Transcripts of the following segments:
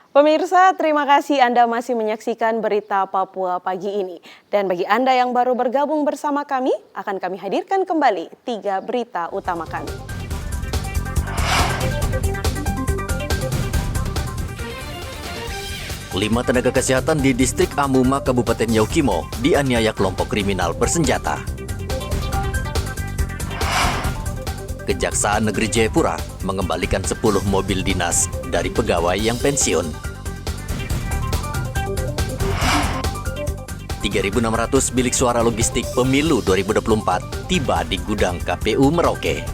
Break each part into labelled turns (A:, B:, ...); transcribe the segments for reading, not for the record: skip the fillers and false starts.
A: Pemirsa, terima kasih Anda masih menyaksikan berita Papua pagi ini. Dan bagi Anda yang baru bergabung bersama kami, akan kami hadirkan kembali 3 berita utama kami.
B: Lima tenaga kesehatan di distrik Amuma, Kabupaten Yaukimo, dianiaya kelompok kriminal bersenjata. Kejaksaan Negeri Jayapura mengembalikan 10 mobil dinas dari pegawai yang pensiun. 3.600 bilik suara logistik pemilu 2024 tiba di gudang KPU Merauke.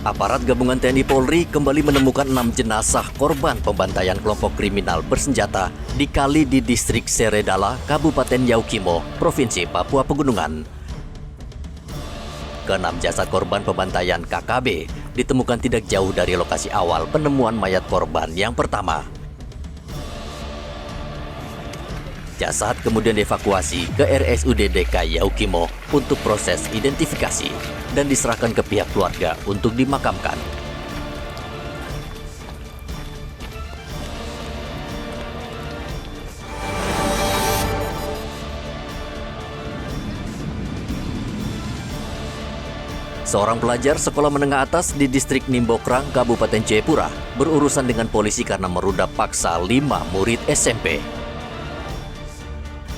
B: Aparat gabungan TNI Polri kembali menemukan 6 jenazah korban pembantaian kelompok kriminal bersenjata di kali di distrik Seredala, Kabupaten Yaukimo, Provinsi Papua Pegunungan. Keenam jasad korban pembantaian KKB ditemukan tidak jauh dari lokasi awal penemuan mayat korban yang pertama. Jasad kemudian dievakuasi ke RSUD DKI Yaukimo untuk proses identifikasi dan diserahkan ke pihak keluarga untuk dimakamkan. Seorang pelajar sekolah menengah atas di distrik Nimbokrang, Kabupaten Jayapura berurusan dengan polisi karena merudak paksa 5 murid SMP.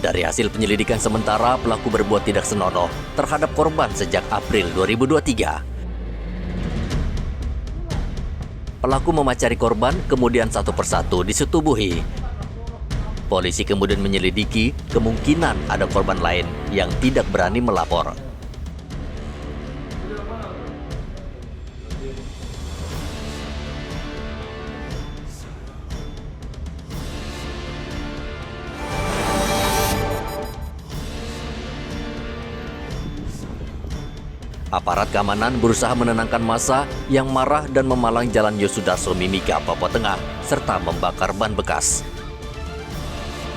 B: Dari hasil penyelidikan sementara, pelaku berbuat tidak senonoh terhadap korban sejak April 2023. Pelaku memacari korban, kemudian satu persatu disetubuhi. Polisi kemudian menyelidiki kemungkinan ada korban lain yang tidak berani melapor. Aparat keamanan berusaha menenangkan massa yang marah dan memalang Jalan Yosudarso Mimika, Papua Tengah, serta membakar ban bekas.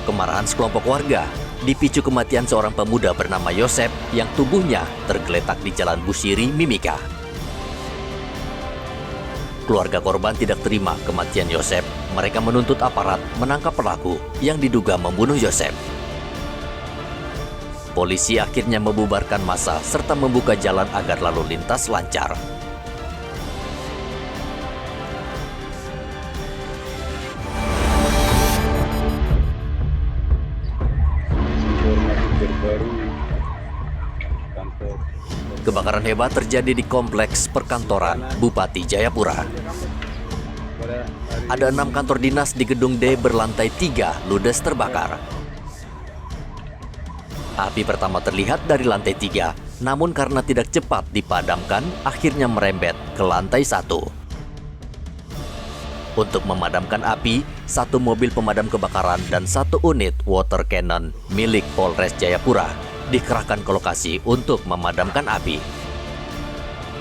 B: Kemarahan sekelompok warga dipicu kematian seorang pemuda bernama Yosep yang tubuhnya tergeletak di Jalan Busiri, Mimika. Keluarga korban tidak terima kematian Yosep. Mereka menuntut aparat menangkap pelaku yang diduga membunuh Yosep. Polisi akhirnya membubarkan massa serta membuka jalan agar lalu lintas lancar. Kebakaran hebat terjadi di kompleks perkantoran Bupati Jayapura. Ada 6 kantor dinas di gedung D berlantai 3 ludes terbakar. Api pertama terlihat dari lantai 3, namun karena tidak cepat dipadamkan, akhirnya merembet ke lantai 1. Untuk memadamkan api, 1 mobil pemadam kebakaran dan 1 unit water cannon milik Polres Jayapura dikerahkan ke lokasi untuk memadamkan api.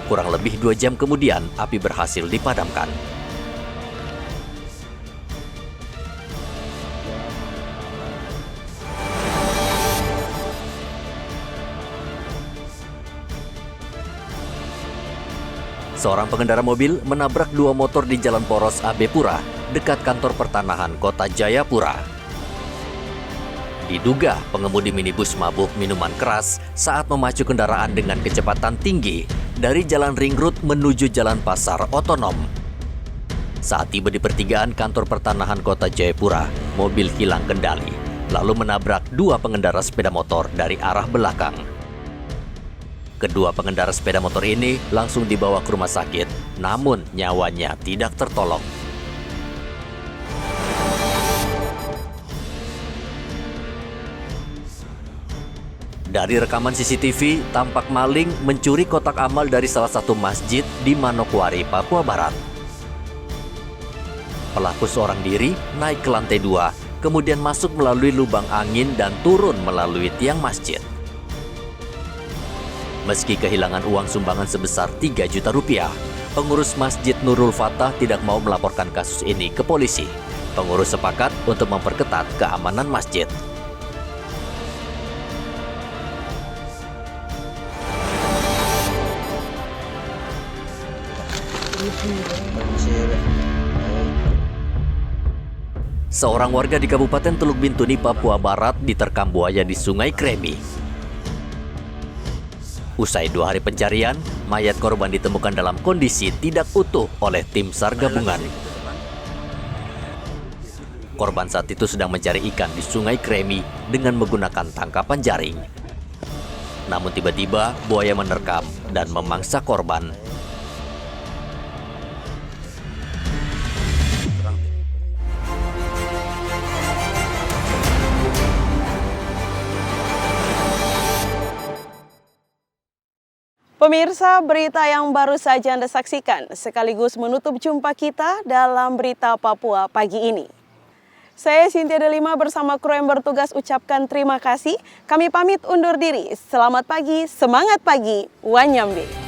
B: Kurang lebih 2 jam kemudian, api berhasil dipadamkan. Seorang pengendara mobil menabrak 2 motor di Jalan Poros Abepura, dekat kantor pertanahan Kota Jayapura. Diduga pengemudi minibus mabuk minuman keras saat memacu kendaraan dengan kecepatan tinggi dari Jalan Ring Road menuju Jalan Pasar Otonom. Saat tiba di pertigaan kantor pertanahan Kota Jayapura, mobil hilang kendali, lalu menabrak 2 pengendara sepeda motor dari arah belakang. Kedua pengendara sepeda motor ini langsung dibawa ke rumah sakit, namun nyawanya tidak tertolong. Dari rekaman CCTV, tampak maling mencuri kotak amal dari salah satu masjid di Manokwari, Papua Barat. Pelaku seorang diri naik ke lantai 2, kemudian masuk melalui lubang angin dan turun melalui tiang masjid. Meski kehilangan uang sumbangan sebesar 3 juta rupiah, pengurus Masjid Nurul Fatah tidak mau melaporkan kasus ini ke polisi. Pengurus sepakat untuk memperketat keamanan masjid. Seorang warga di Kabupaten Teluk Bintuni, Papua Barat diterkam buaya di Sungai Kremi. Usai 2 hari pencarian, mayat korban ditemukan dalam kondisi tidak utuh oleh tim SAR gabungan. Korban saat itu sedang mencari ikan di Sungai Kremi dengan menggunakan tangkapan jaring. Namun tiba-tiba buaya menerkam dan memangsa korban.
A: Pemirsa, berita yang baru saja Anda saksikan sekaligus menutup jumpa kita dalam Berita Papua pagi ini. Saya Cynthia Delima bersama kru yang bertugas ucapkan terima kasih. Kami pamit undur diri. Selamat pagi, semangat pagi, Wanyambe.